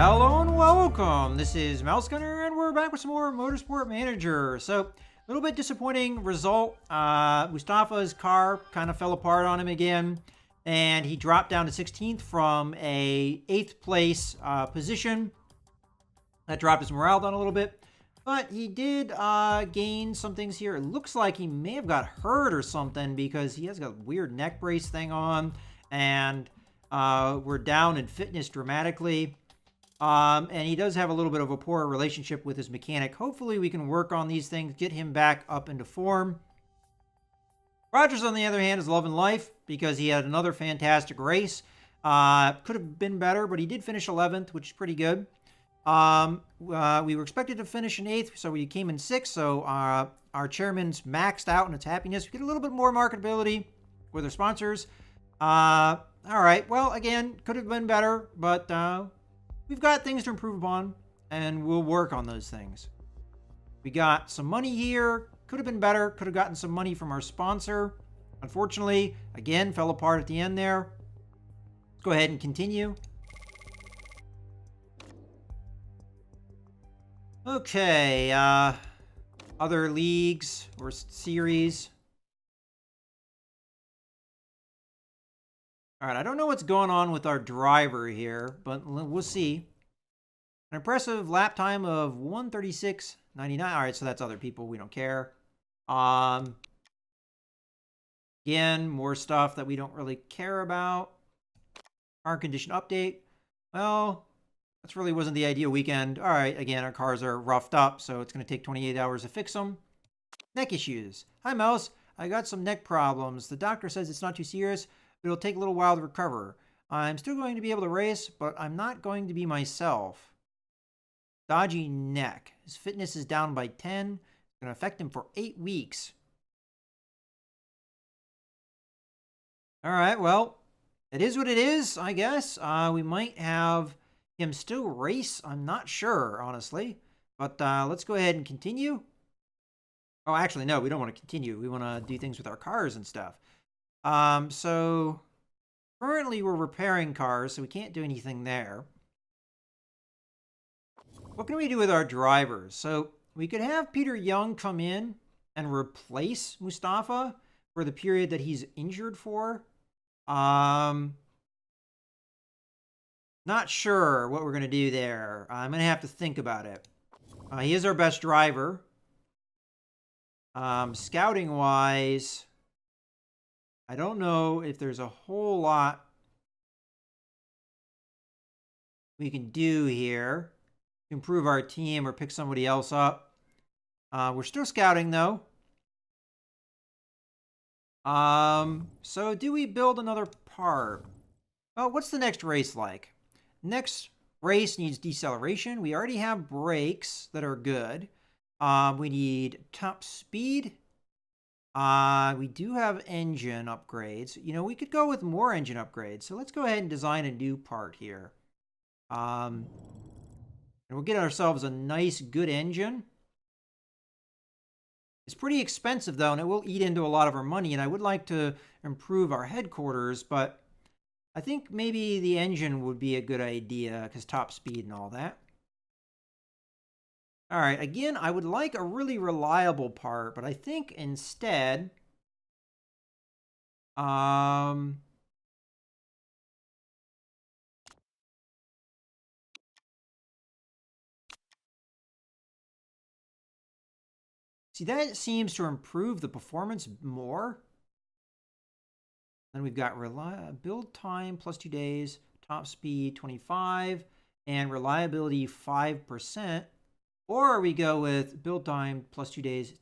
Hello and welcome. This is Mouse Gunner, and we're back with some more Motorsport Manager. So, a little bit disappointing result. Mustafa's car kind of fell apart on him again, and he dropped down to 16th from a 8th place position. That dropped his morale down a little bit, but he did gain some things here. It looks like he may have got hurt or something because he has got a weird neck brace thing on, and we're down in fitness dramatically. And he does have a little bit of a poor relationship with his mechanic. Hopefully we can work on these things, get him back up into form. Rogers, on the other hand, is loving life because he had another fantastic race. Could have been better, but he did finish 11th, which is pretty good. We were expected to finish in 8th, so we came in 6th. So our chairman's maxed out in its happiness. We get a little bit more marketability with our sponsors. All right. Well, again, could have been better, but we've got things to improve upon, and we'll work on those things. We got some money here. Could have been better. Could have gotten some money from our sponsor. Unfortunately, again, fell apart at the end there. Let's go ahead and continue. Okay, other leagues or series. All right, I don't know what's going on with our driver here, but we'll see. An impressive lap time of 1:36.99. All right, so that's other people. We don't care. Again, more stuff that we don't really care about. Car condition update. Well, that really wasn't the ideal weekend. All right, again, our cars are roughed up, so it's going to take 28 hours to fix them. Neck issues. Hi, Mouse. I got some neck problems. The doctor says it's not too serious, but it'll take a little while to recover. I'm still going to be able to race, but I'm not going to be myself. Dodgy neck. His fitness is down by 10. It's going to affect him for 8 weeks. All right, well, it is what it is, I guess. We might have him still race. I'm not sure, honestly. But let's go ahead and continue. Oh, actually, no, we don't want to continue. We want to do things with our cars and stuff. So currently we're repairing cars, so we can't do anything there. What can we do with our drivers? So we could have Peter Young come in and replace Mustafa for the period that he's injured for. Not sure what we're going to do there. I'm going to have to think about it. He is our best driver. Scouting wise, I don't know if there's a whole lot we can do here to improve our team or pick somebody else up. We're still scouting, though. So do we build another part? Oh, what's the next race like? Next race needs deceleration. We already have brakes that are good. We need top speed. We do have engine upgrades. You know, we could go with more engine upgrades. So let's go ahead and design a new part here. And we'll get ourselves a nice, good engine. It's pretty expensive, though, and it will eat into a lot of our money. And I would like to improve our headquarters, but I think maybe the engine would be a good idea because top speed and all that. All right, again, I would like a really reliable part, but I think instead, see, that seems to improve the performance more. Then we've got build time plus 2 days, top speed 25, and reliability 5%. Or we go with build time plus 2 days.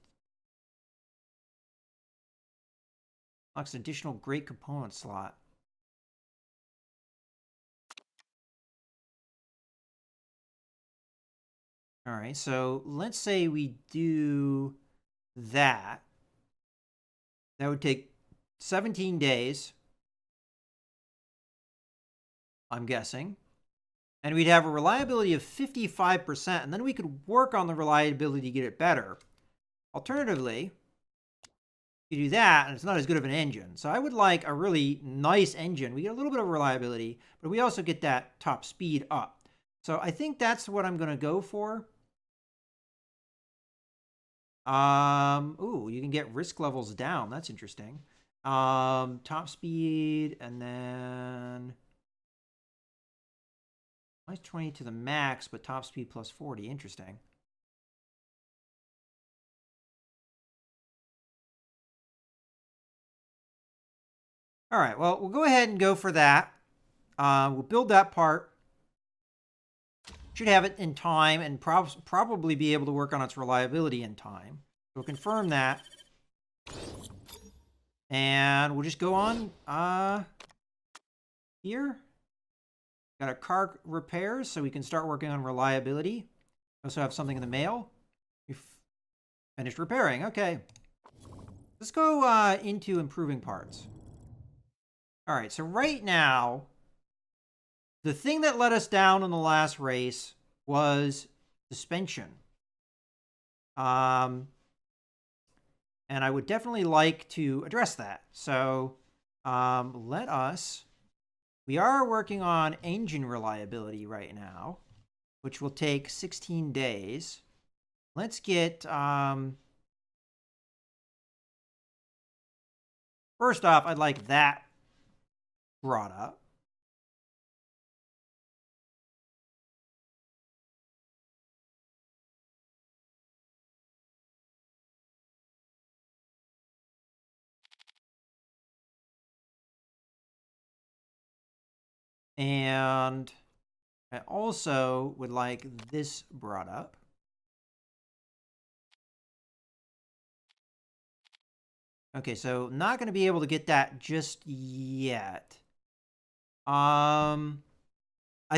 Unlocks an additional great component slot. All right, so let's say we do that. That would take 17 days, I'm guessing. And we'd have a reliability of 55%, and then we could work on the reliability to get it better. Alternatively, you do that, and it's not as good of an engine. So I would like a really nice engine. We get a little bit of reliability, but we also get that top speed up. So I think that's what I'm going to go for. Ooh, you can get risk levels down. That's interesting. Top speed, and then minus 20 to the max, but top speed plus 40. Interesting. All right, well, we'll go ahead and go for that. We'll build that part. Should have it in time and probably be able to work on its reliability in time. We'll confirm that. And we'll just go on here. Got a car repairs, so we can start working on reliability. Also have something in the mail. We've finished repairing. Okay. Let's go into improving parts. All right, so right now, the thing that let us down in the last race was suspension. And I would definitely like to address that. So we are working on engine reliability right now, which will take 16 days. Let's get, first off, I'd like that brought up. And I also would like this brought up. Okay, so not going to be able to get that just yet. I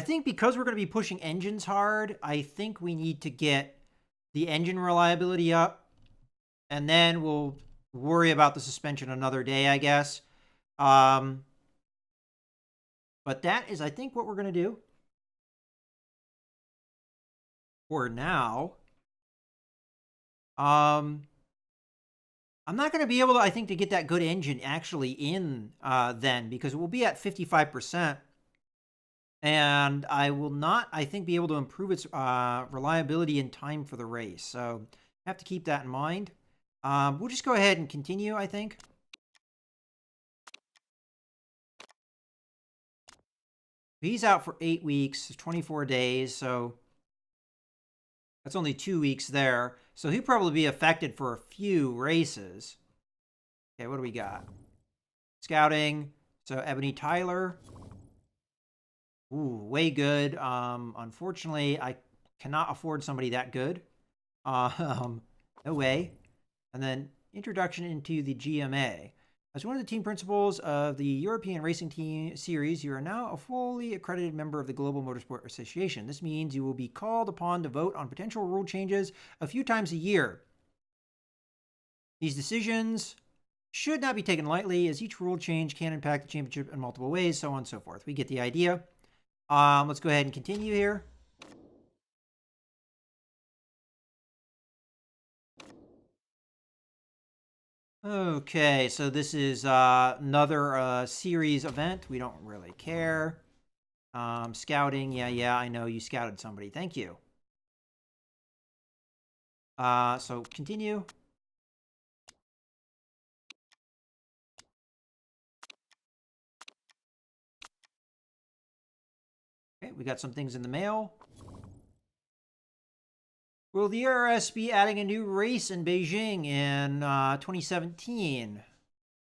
think because we're going to be pushing engines hard, I think we need to get the engine reliability up, and then we'll worry about the suspension another day, I guess. But that is, I think, what we're going to do for now. I'm not going to be able to, I think, to get that good engine actually in then, because it will be at 55%. And I will not, I think, be able to improve its reliability in time for the race. So I have to keep that in mind. We'll just go ahead and continue, I think. He's out for 8 weeks, 24 days, so that's only 2 weeks there. So he'll probably be affected for a few races. Okay, what do we got? Scouting. So Ebony Tyler. Ooh, way good. Unfortunately, I cannot afford somebody that good. No way. And then introduction into the GMA. As one of the team principals of the European Racing Team Series, you are now a fully accredited member of the Global Motorsport Association. This means you will be called upon to vote on potential rule changes a few times a year. These decisions should not be taken lightly, as each rule change can impact the championship in multiple ways, so on and so forth. We get the idea. Let's go ahead and continue here. Okay, so this is another series event. We don't really care. Scouting, yeah, I know you scouted somebody. Thank you. So continue. Okay, we got some things in the mail. Will the ERS be adding a new race in Beijing in 2017?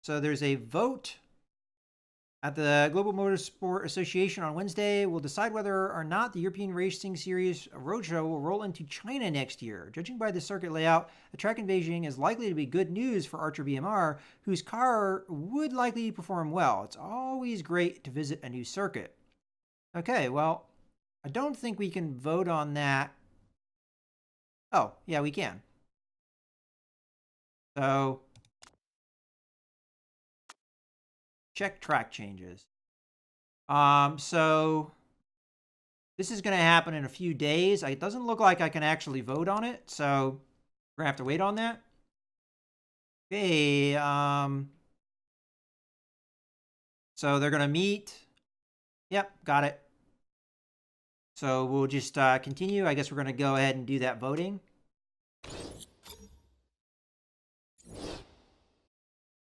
So there's a vote at the Global Motorsport Association on Wednesday. Will decide whether or not the European Racing Series Roadshow will roll into China next year. Judging by the circuit layout, a track in Beijing is likely to be good news for Archer BMR, whose car would likely perform well. It's always great to visit a new circuit. Okay, well, I don't think we can vote on that. Oh, yeah, we can. So, check track changes. So this is going to happen in a few days. It doesn't look like I can actually vote on it, so we're going to have to wait on that. Okay, so they're going to meet. Yep, got it. So we'll just continue. I guess we're going to go ahead and do that voting.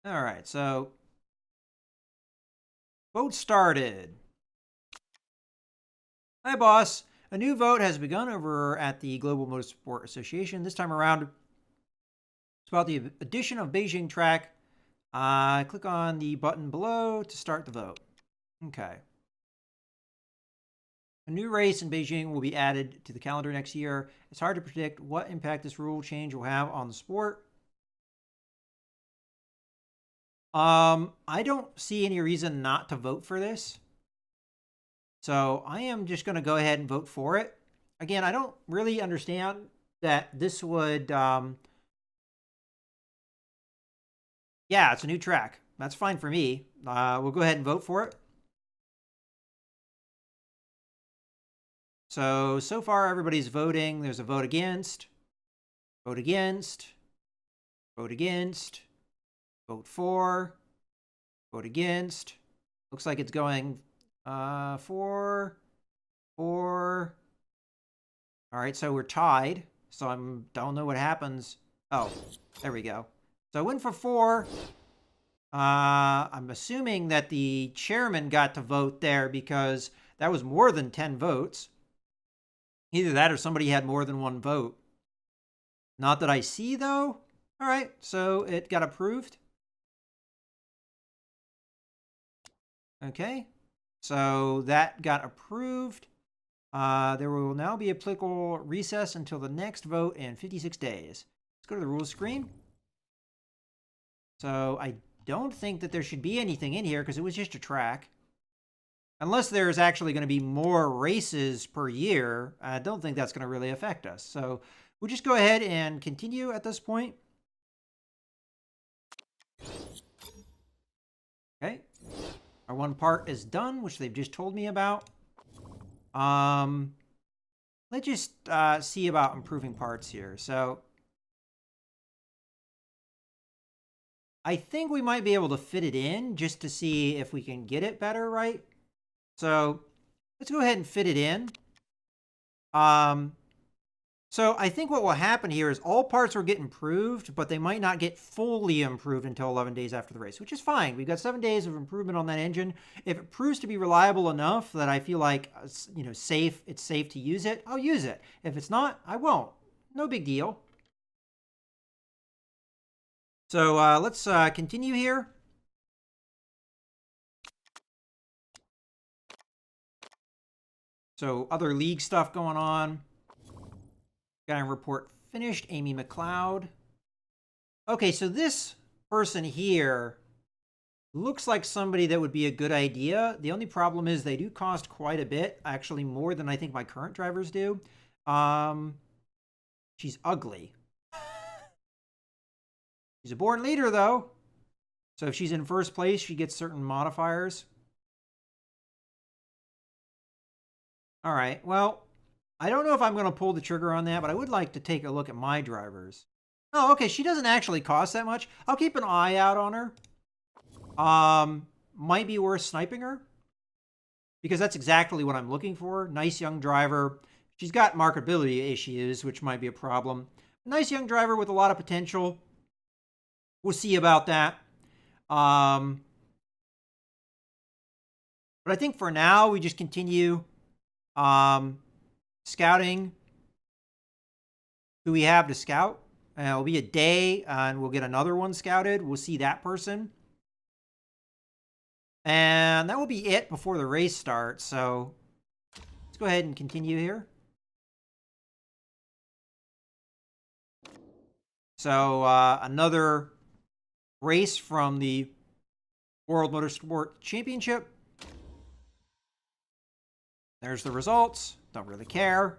All right, so vote started. Hi, boss. A new vote has begun over at the Global Motorsport Association. This time around, it's about the addition of Beijing track. Click on the button below to start the vote. Okay. A new race in Beijing will be added to the calendar next year. It's hard to predict what impact this rule change will have on the sport. I don't see any reason not to vote for this. So I am just going to go ahead and vote for it. Again, I don't really understand that this would... yeah, it's a new track. That's fine for me. We'll go ahead and vote for it. So far everybody's voting. There's a vote against, vote against, vote against, vote for, vote against. Looks like it's going for. All right, so we're tied. So don't know what happens. Oh, there we go. So I went for 4. I'm assuming that the chairman got to vote there because that was more than 10 votes. Either that or somebody had more than 1 vote. Not that I see, though. All right, so it got approved. Okay, so that got approved. There will now be applicable recess until the next vote in 56 days. Let's go to the rules screen. So I don't think that there should be anything in here because it was just a track. Unless there's actually going to be more races per year, I don't think that's going to really affect us. So we'll just go ahead and continue at this point. Okay. Our one part is done, which they've just told me about. Let's just see about improving parts here. So I think we might be able to fit it in just to see if we can get it better, right? So let's go ahead and fit it in. So I think what will happen here is all parts will get improved, but they might not get fully improved until 11 days after the race, which is fine. We've got 7 days of improvement on that engine. If it proves to be reliable enough that I feel like, it's safe to use it, I'll use it. If it's not, I won't. No big deal. So let's continue here. So other league stuff going on. Guy report finished. Amy McLeod. Okay, so this person here looks like somebody that would be a good idea. The only problem is they do cost quite a bit. Actually, more than I think my current drivers do. She's ugly. She's a born leader, though. So if she's in first place, she gets certain modifiers. All right, well, I don't know if I'm going to pull the trigger on that, but I would like to take a look at my drivers. Oh, okay, she doesn't actually cost that much. I'll keep an eye out on her. Might be worth sniping her, because that's exactly what I'm looking for. Nice young driver. She's got marketability issues, which might be a problem. Nice young driver with a lot of potential. We'll see about that. But I think for now, we just continue scouting who we have to scout. It'll be a day, and we'll get another one scouted. We'll see that person. And that will be it before the race starts. So let's go ahead and continue here. So another race from the World Motorsport Championship. There's the results. Don't really care.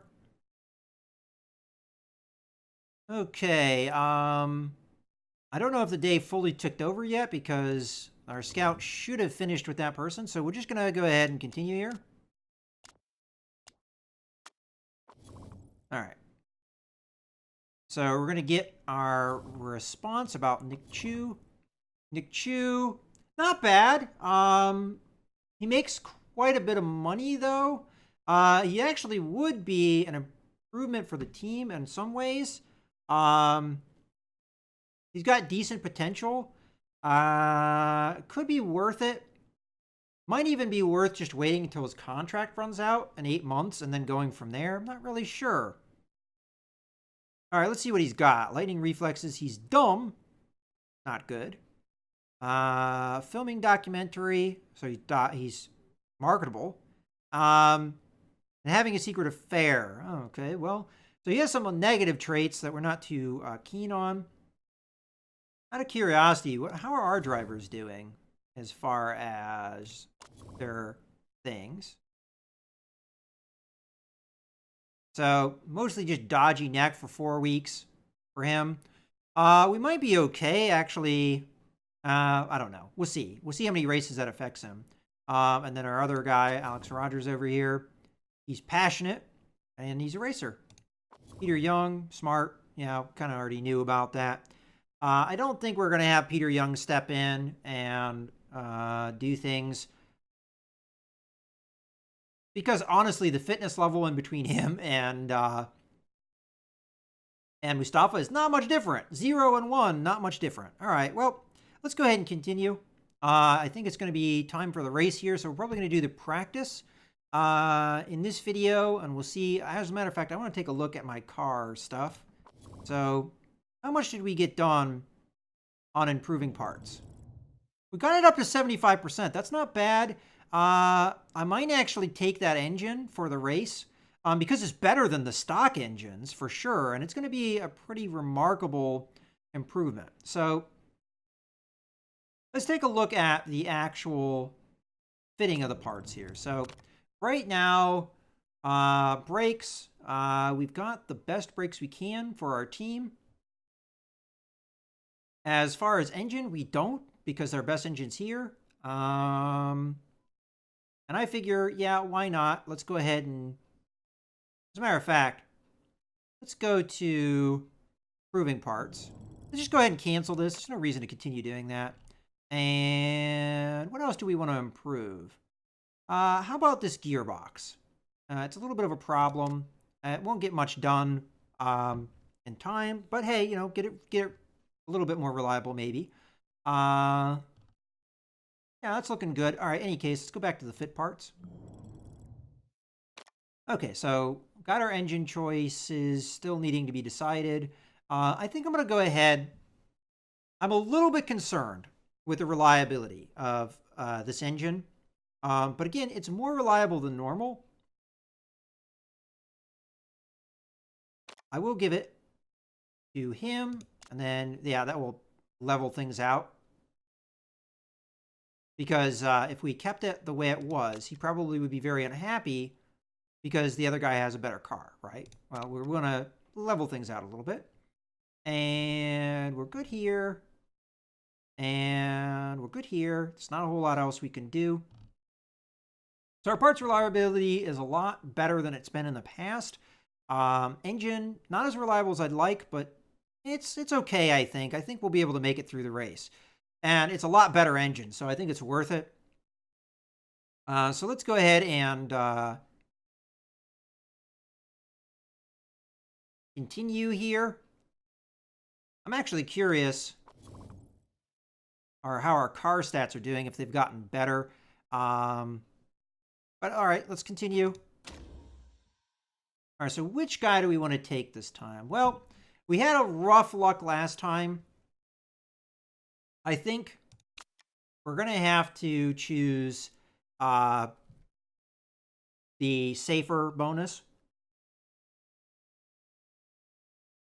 Okay. I don't know if the day fully ticked over yet because our scout should have finished with that person. So we're just going to go ahead and continue here. All right. So we're going to get our response about Nick Chu. Nick Chu, not bad. He makes quite a bit of money, though. He actually would be an improvement for the team in some ways. He's got decent potential. Could be worth it. Might even be worth just waiting until his contract runs out in 8 months and then going from there. I'm not really sure. All right, let's see what he's got. Lightning reflexes. He's dumb. Not good. Filming documentary. So he's marketable. And having a secret affair. Oh, okay, well, so he has some negative traits that we're not too keen on. Out of curiosity, how are our drivers doing as far as their things? So mostly just dodgy neck for 4 weeks for him. We might be okay, actually. I don't know. We'll see. We'll see how many races that affects him. And then our other guy, Alex Rogers over here, he's passionate and he's a racer. Peter Young, smart. Kind of already knew about that. I don't think we're going to have Peter Young step in and do things. Because honestly, the fitness level in between him and Mustafa is not much different. 0 and 1, not much different. All right, well, let's go ahead and continue. I think it's going to be time for the race here, so we're probably going to do the practice in this video, and we'll see. As a matter of fact, I want to take a look at my car stuff. So how much did we get done on improving parts? We got it up to 75%. That's not bad. I might actually take that engine for the race because it's better than the stock engines for sure, and it's going to be a pretty remarkable improvement. So let's take a look at the actual fitting of the parts here. So right now, brakes, we've got the best brakes we can for our team. As far as engine, we don't, because our best engine's here. And I figure, yeah, why not? Let's go ahead and, as a matter of fact, let's go to improving parts. Let's just go ahead and cancel this. There's no reason to continue doing that. And what else do we want to improve? How about this gearbox? It's a little bit of a problem. It won't get much done in time, but hey, get it a little bit more reliable maybe. Yeah, that's looking good. All right, any case, let's go back to the fit parts. Okay, so got our engine choices still needing to be decided. I think I'm going to go ahead. I'm a little bit concerned with the reliability of this engine. But again, it's more reliable than normal. I will give it to him. And then, yeah, that will level things out. Because if we kept it the way it was, he probably would be very unhappy because the other guy has a better car, right? Well, we're going to level things out a little bit. And we're good here. And we're good here. There's not a whole lot else we can do. So our parts reliability is a lot better than it's been in the past. Engine, not as reliable as I'd like, but it's okay, I think. I think we'll be able to make it through the race. And it's a lot better engine, so I think it's worth it. So let's go ahead and continue here. I'm actually curious how our car stats are doing, if they've gotten better. But all right, let's continue. All right, so which guy do we want to take this time? Well, we had a rough luck last time. I think we're going to have to choose the safer bonus.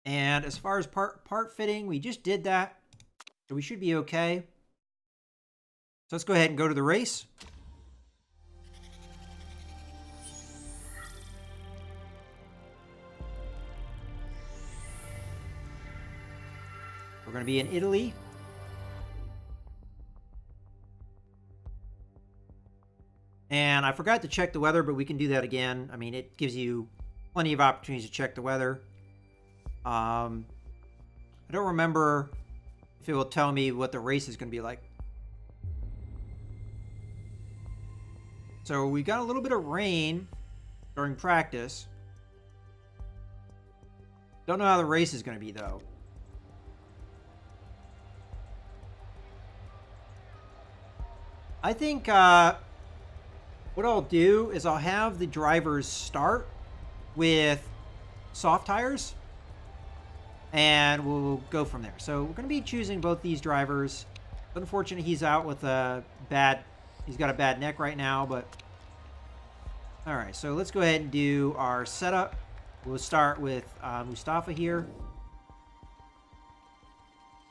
And as far as part fitting, we just did that. So we should be okay. So let's go ahead and go to the race. We're going to be in Italy. And I forgot to check the weather, but we can do that again. I mean, it gives you plenty of opportunities to check the weather. I don't remember if it will tell me what the race is going to be like. So we got a little bit of rain. during practice. Don't know how the race is going to be, though. I think what I'll do is I'll have the drivers start with soft tires, and we'll go from there. So we're going to be choosing both these drivers. Unfortunately, he's out with he's got a bad neck right now, but all right, so let's go ahead and do our setup. We'll start with Mustafa here.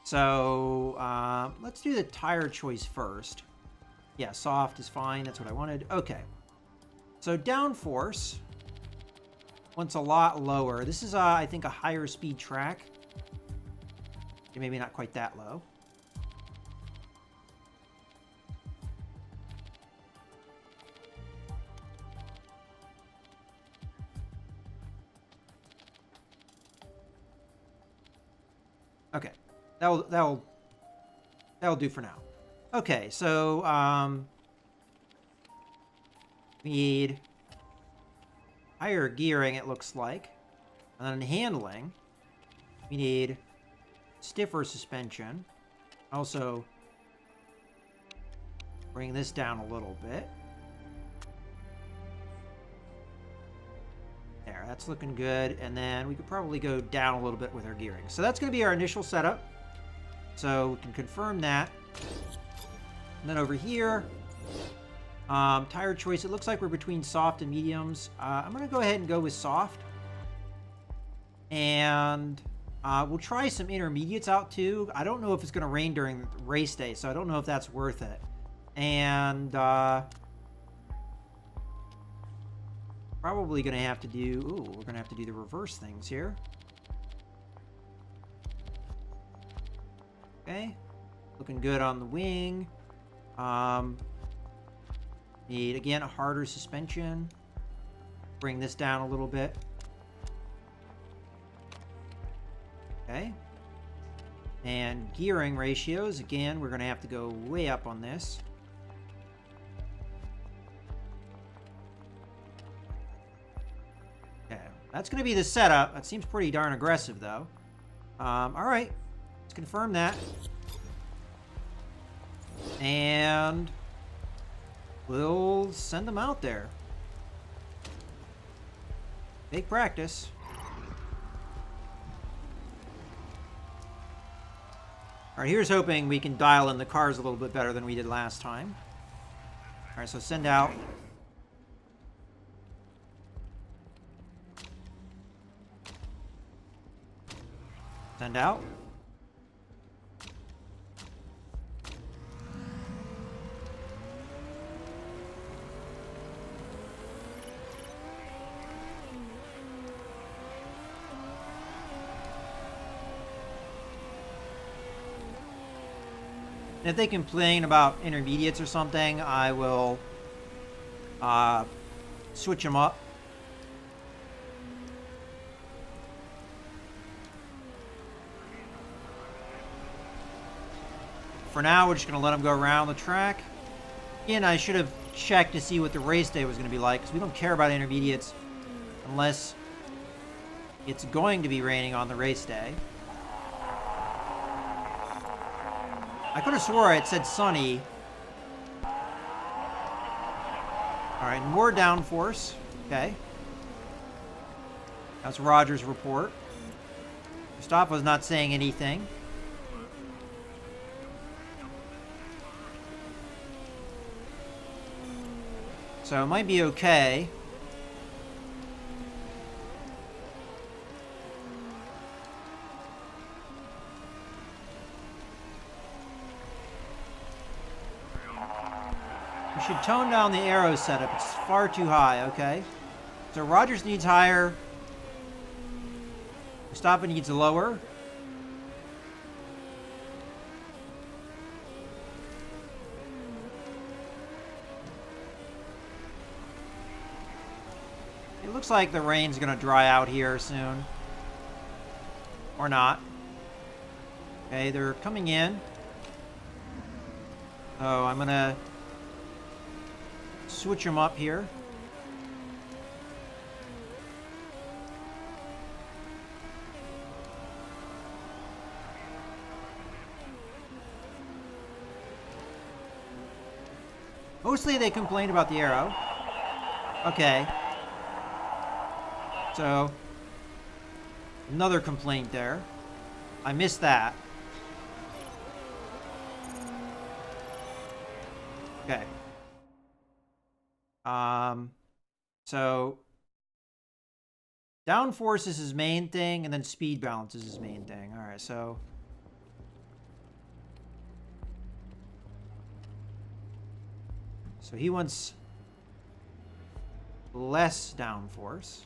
So let's do the tire choice first. Yeah, soft is fine. That's what I wanted. Okay. So downforce wants a lot lower. This is, I think, a higher speed track. Maybe not quite that low. Okay, that'll do for now. Okay, so we need higher gearing, it looks like, and then handling. We need stiffer suspension. Also, bring this down a little bit. There, that's looking good. And then we could probably go down a little bit with our gearing. So that's going to be our initial setup. So we can confirm that. And then over here, tire choice. It looks like we're between soft and mediums. I'm going to go ahead and go with soft. And we'll try some intermediates out too. I don't know if it's going to rain during race day, so I don't know if that's worth it. And probably going to have to do... Ooh, we're going to have to do the reverse things here. Okay. Looking good on the wing. Need, again, a harder suspension. Bring this down a little bit. Okay. And gearing ratios, again, we're going to have to go way up on this. Okay. That's going to be the setup. That seems pretty darn aggressive, though. All right. Let's confirm that. And we'll send them out there. Big practice. All right, here's hoping we can dial in the cars a little bit better than we did last time. All right, so send out. Send out. And if they complain about intermediates or something, I will switch them up. For now, we're just going to let them go around the track. Again, I should have checked to see what the race day was going to be like, because we don't care about intermediates unless it's going to be raining on the race day. I could have swore it said sunny. Alright, more downforce. Okay. That's Roger's report. Mustafa's not saying anything. So it might be okay. We should tone down the aero setup. It's far too high, okay? So Rogers needs higher. Mustafa needs lower. It looks like the rain's going to dry out here soon. Or not. Okay, they're coming in. So I'm going to switch them up here. Mostly they complained about the aero. Okay. So, another complaint there. I missed that. Okay. So downforce is his main thing, and then speed balance is his main thing. All right, so he wants less downforce.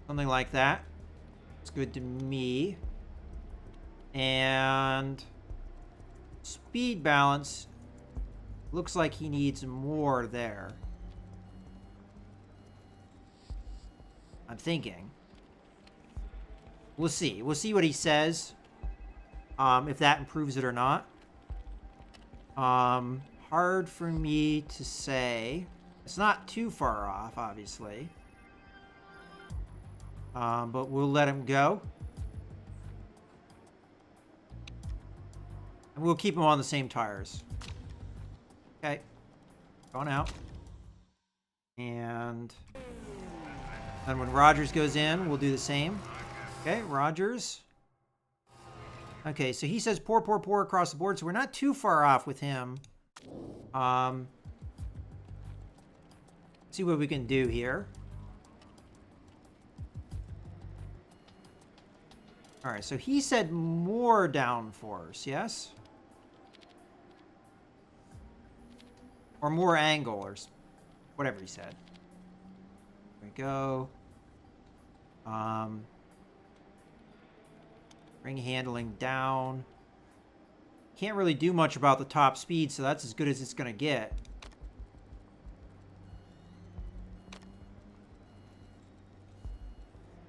Something like that. It's good to me. And speed balance looks like he needs more there. I'm thinking. We'll see. We'll see what he says. If that improves it or not. Hard for me to say. It's not too far off, obviously. But we'll let him go. And we'll keep him on the same tires. Okay. Going out. And then when Rogers goes in, we'll do the same. Okay, Rogers. Okay, so he says poor, poor, poor across the board, so we're not too far off with him. See what we can do here. All right, so he said more downforce, yes? Or more angle, or whatever he said. There we go. Ring handling down. Can't really do much about the top speed, so that's as good as it's going to get.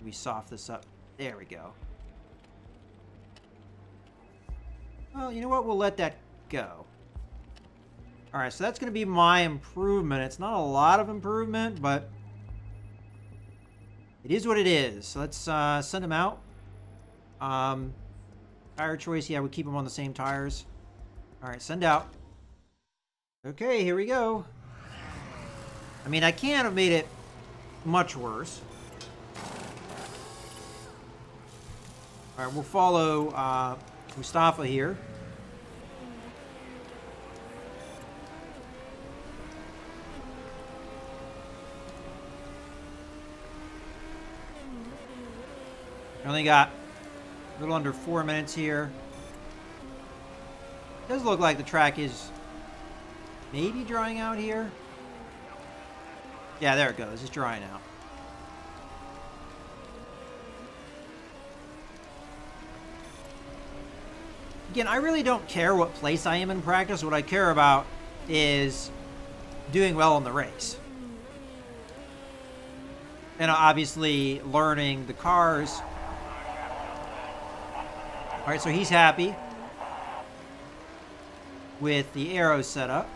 We soft this up. There we go. Well, you know what? We'll let that go. All right, so that's going to be my improvement. It's not a lot of improvement, but it is what it is. So let's send him out. Tire choice, yeah, we keep him on the same tires. All right, send out. Okay, here we go. I mean, I can't have made it much worse. All right, we'll follow Mustafa here. We only got a little under 4 minutes here. It does look like the track is maybe drying out here. Yeah, there it goes. It's drying out. Again, I really don't care what place I am in practice. What I care about is doing well in the race. And obviously learning the cars. All right, so he's happy with the aero setup.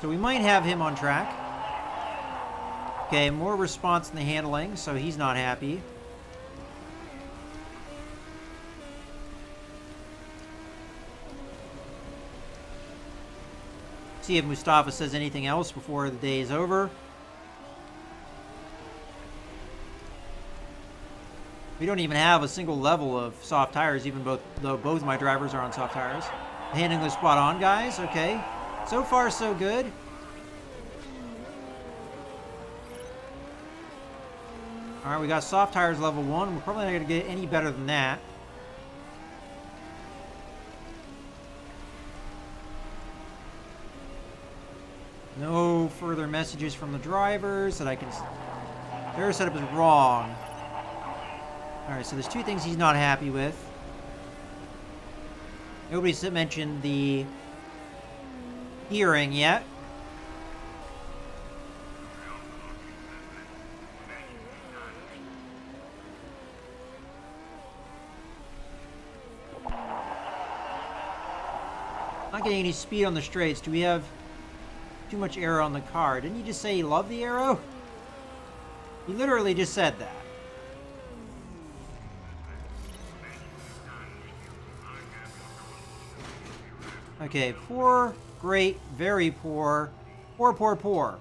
So we might have him on track. Okay, more response in the handling, so he's not happy. See if Mustafa says anything else before the day is over. We don't even have a single level of soft tires, even though both my drivers are on soft tires. Handling is spot on, guys. Okay. So far, so good. All right, we got soft tires level 1. We're probably not going to get any better than that. No further messages from the drivers that I can... Their setup is wrong. Alright, so there's two things he's not happy with. Nobody's mentioned the hearing yet. Not getting any speed on the straights. Do we have too much aero on the car. Didn't you just say you love the aero? You literally just said that. Okay, poor, great, very poor, poor, poor, poor.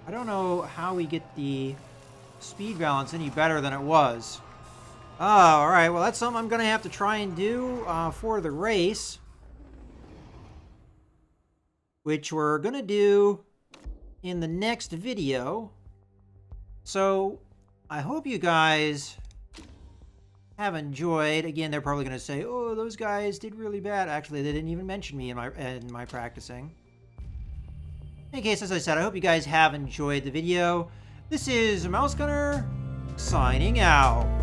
I don't know how we get the speed balance any better than it was. Oh, alright, well that's something I'm going to have to try and do for the race. Which we're going to do in the next video. So, I hope you guys have enjoyed. Again, they're probably going to say, oh, those guys did really bad. Actually, they didn't even mention me in my practicing. In any case, as I said, I hope you guys have enjoyed the video. This is Mouse Gunner, signing out.